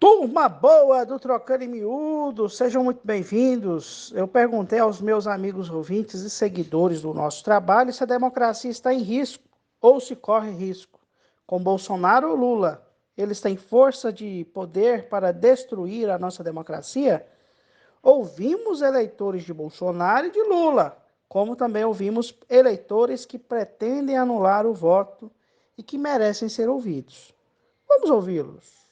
Turma boa do Trocando em Miúdo, sejam muito bem-vindos. Eu perguntei aos meus amigos ouvintes e seguidores do nosso trabalho se a democracia está em risco ou se corre risco. Com Bolsonaro ou Lula, eles têm força de poder para destruir a nossa democracia? Ouvimos eleitores de Bolsonaro e de Lula, como também ouvimos eleitores que pretendem anular o voto e que merecem ser ouvidos. Vamos ouvi-los.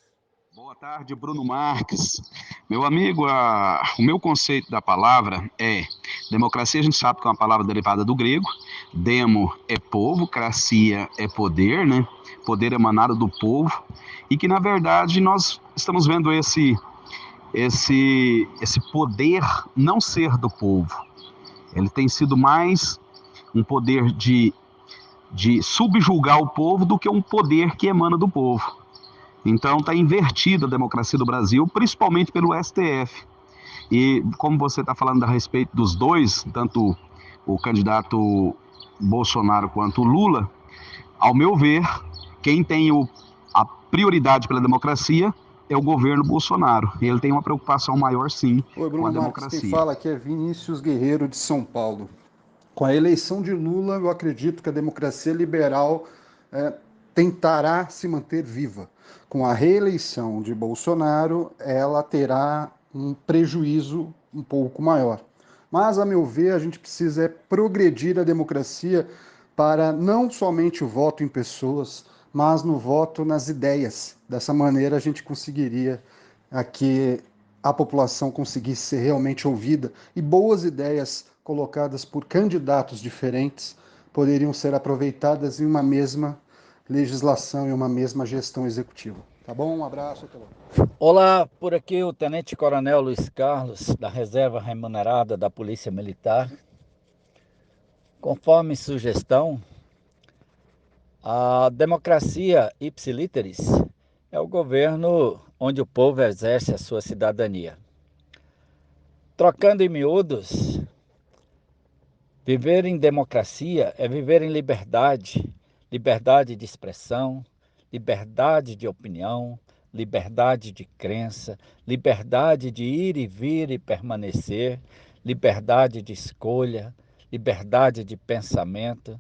Boa tarde, Bruno Marques. Meu amigo, o meu conceito da palavra é democracia. A gente sabe que é uma palavra derivada do grego. Demo é povo, cracia é poder, né? Poder emanado do povo. E que, na verdade, nós estamos vendo esse poder não ser do povo. Ele tem sido mais um poder de subjugar o povo do que um poder que emana do povo. Então está invertida a democracia do Brasil, principalmente pelo STF. E como você está falando a respeito dos dois, tanto o candidato Bolsonaro quanto o Lula, ao meu ver, quem tem a prioridade pela democracia é o governo Bolsonaro. E ele tem uma preocupação maior, sim, Oi, com a Bruno Marques, quem democracia. fala aqui é Vinícius Guerreiro de São Paulo. Com a eleição de Lula, eu acredito que a democracia liberal tentará se manter viva. Com a reeleição de Bolsonaro, ela terá um prejuízo um pouco maior. Mas, a meu ver, a gente precisa progredir a democracia para não somente o voto em pessoas, mas no voto nas ideias. Dessa maneira, a gente conseguiria que a população conseguisse ser realmente ouvida e boas ideias colocadas por candidatos diferentes poderiam ser aproveitadas em uma mesma legislação e uma mesma gestão executiva. Tá bom? Um abraço, até logo. Olá, por aqui o Tenente Coronel Luiz Carlos, da Reserva Remunerada da Polícia Militar. Conforme sugestão, a democracia ipsiliteris é o governo onde o povo exerce a sua cidadania. Trocando em miúdos, viver em democracia é viver em liberdade, liberdade de expressão, liberdade de opinião, liberdade de crença, liberdade de ir e vir e permanecer, liberdade de escolha, liberdade de pensamento.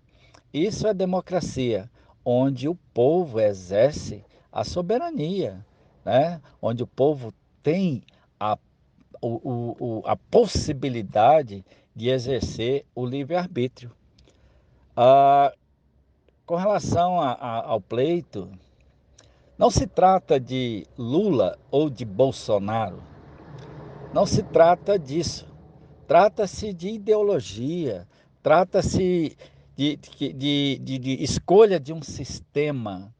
Isso é democracia, onde o povo exerce a soberania, né? Onde o povo tem a, a possibilidade de exercer o livre-arbítrio. Com relação ao pleito, não se trata de Lula ou de Bolsonaro, não se trata disso. Trata-se de ideologia, trata-se de escolha de um sistema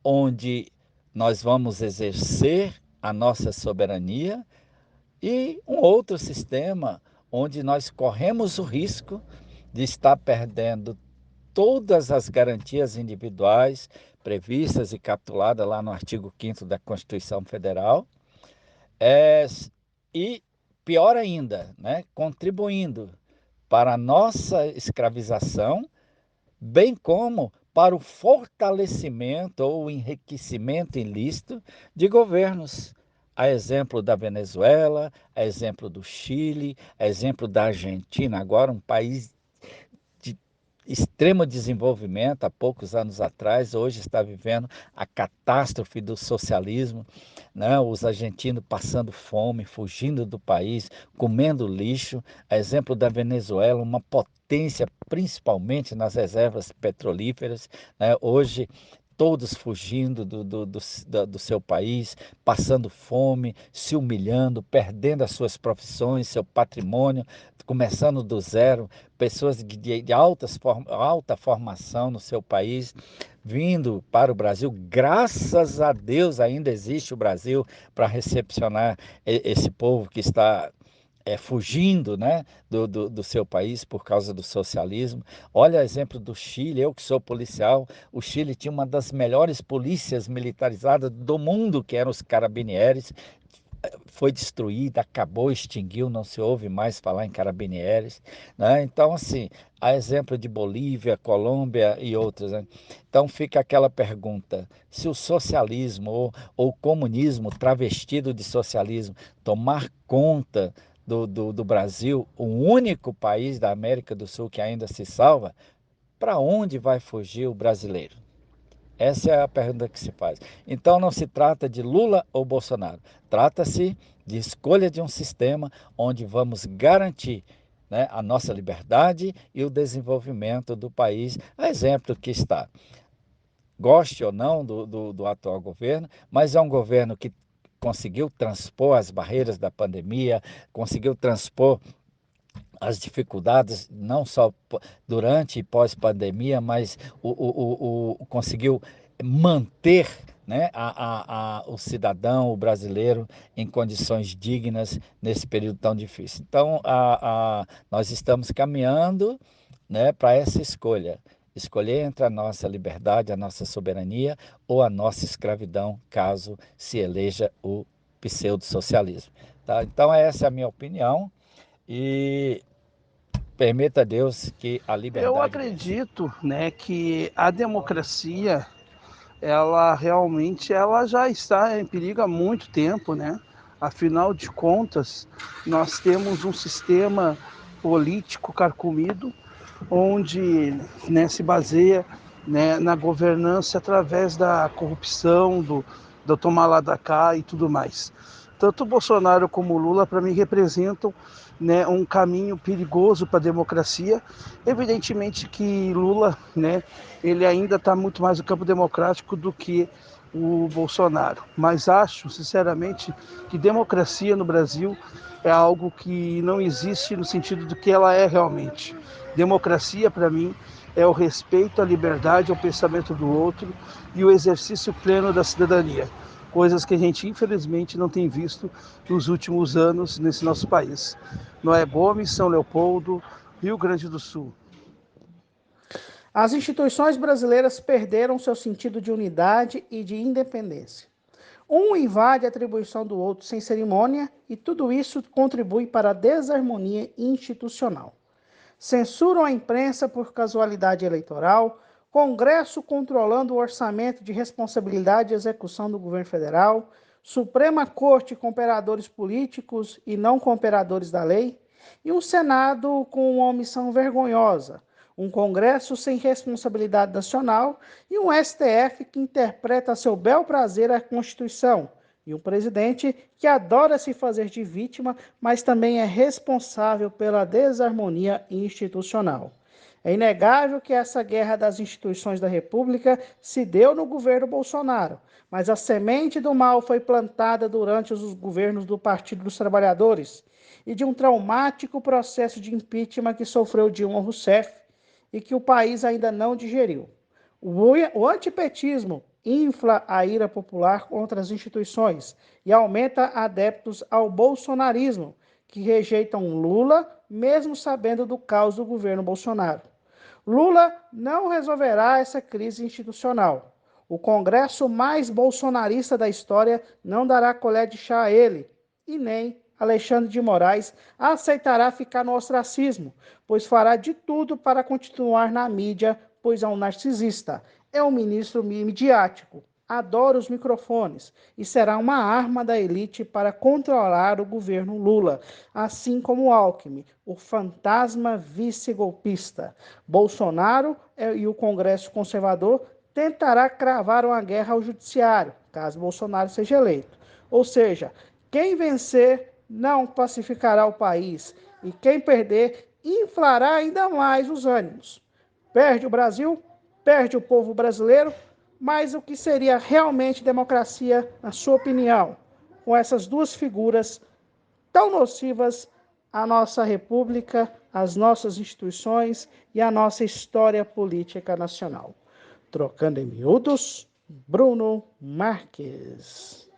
onde nós vamos exercer a nossa soberania e um outro sistema onde nós corremos o risco de estar perdendo todas as garantias individuais previstas e capituladas lá no artigo 5º da Constituição Federal, e pior ainda, né, contribuindo para a nossa escravização, bem como para o fortalecimento ou enriquecimento ilícito de governos. A exemplo da Venezuela, a exemplo do Chile, a exemplo da Argentina, agora um país de extremo desenvolvimento, há poucos anos atrás, hoje está vivendo a catástrofe do socialismo, né? Os argentinos passando fome, fugindo do país, comendo lixo, a exemplo da Venezuela, uma potência principalmente nas reservas petrolíferas, né? Hoje todos fugindo do seu país, passando fome, se humilhando, perdendo as suas profissões, seu patrimônio, começando do zero, pessoas de alta formação no seu país, vindo para o Brasil. Graças a Deus ainda existe o Brasil para recepcionar esse povo que está fugindo, né, do seu país por causa do socialismo. Olha o exemplo do Chile, eu que sou policial, o Chile tinha uma das melhores polícias militarizadas do mundo, que eram os carabinieri, foi destruída, acabou, extinguiu, não se ouve mais falar em Carabineres, né? Então, assim, a exemplo de Bolívia, Colômbia e outras, né? Então fica aquela pergunta, se o socialismo ou o comunismo travestido de socialismo tomar conta do Brasil, o único país da América do Sul que ainda se salva, para onde vai fugir o brasileiro? Essa é a pergunta que se faz. Então não se trata de Lula ou Bolsonaro, trata-se de escolha de um sistema onde vamos garantir, né, a nossa liberdade e o desenvolvimento do país, a exemplo que está. Goste ou não do atual governo, mas é um governo que conseguiu transpor as barreiras da pandemia, conseguiu transpor as dificuldades, não só durante e pós-pandemia, mas conseguiu manter, né, o cidadão, o brasileiro, em condições dignas nesse período tão difícil. Então, nós estamos caminhando, né, para essa escolha. Escolher entre a nossa liberdade, a nossa soberania ou a nossa escravidão, caso se eleja o pseudo-socialismo. Tá? Então, essa é a minha opinião. E permita a Deus que a Eu liberdade vença. acredito, né, que a democracia, ela realmente ela já está em perigo há muito tempo, né? Afinal de contas, nós temos um sistema político carcomido, onde, né, se baseia, né, na governança através da corrupção, do tomar lá da cá e tudo mais. Tanto Bolsonaro como Lula, para mim, representam, né, um caminho perigoso para a democracia. Evidentemente que Lula, né, ele ainda está muito mais no campo democrático do que o Bolsonaro. Mas acho, sinceramente, que democracia no Brasil é algo que não existe no sentido do que ela é realmente. Democracia, para mim, é o respeito à liberdade, ao pensamento do outro e o exercício pleno da cidadania. Coisas que a gente, infelizmente, não tem visto nos últimos anos nesse nosso país. Noé Gomes, São Leopoldo, Rio Grande do Sul. As instituições brasileiras perderam seu sentido de unidade e de independência. Um invade a atribuição do outro sem cerimônia e tudo isso contribui para a desarmonia institucional. Censuram a imprensa por casualidade eleitoral, Congresso controlando o orçamento de responsabilidade e execução do governo federal, Suprema Corte com operadores políticos e não com operadores da lei, e um Senado com uma omissão vergonhosa, um Congresso sem responsabilidade nacional e um STF que interpreta a seu bel prazer a Constituição, e um presidente que adora se fazer de vítima, mas também é responsável pela desarmonia institucional. É inegável que essa guerra das instituições da República se deu no governo Bolsonaro, mas a semente do mal foi plantada durante os governos do Partido dos Trabalhadores e de um traumático processo de impeachment que sofreu Dilma Rousseff e que o país ainda não digeriu. O antipetismo infla a ira popular contra as instituições e aumenta adeptos ao bolsonarismo, que rejeitam Lula, mesmo sabendo do caos do governo Bolsonaro. Lula não resolverá essa crise institucional. O Congresso mais bolsonarista da história não dará colher de chá a ele, e nem Alexandre de Moraes aceitará ficar no ostracismo, pois fará de tudo para continuar na mídia, pois é um narcisista. É um ministro midiático, adora os microfones e será uma arma da elite para controlar o governo Lula, assim como Alckmin, o fantasma vice-golpista. Bolsonaro e o Congresso conservador tentará cravar uma guerra ao judiciário, caso Bolsonaro seja eleito. Ou seja, quem vencer não pacificará o país e quem perder inflará ainda mais os ânimos. Perde o Brasil, perde o povo brasileiro, mas o que seria realmente democracia, na sua opinião, com essas duas figuras tão nocivas à nossa república, às nossas instituições e à nossa história política nacional? Trocando em miúdos, Bruno Marques.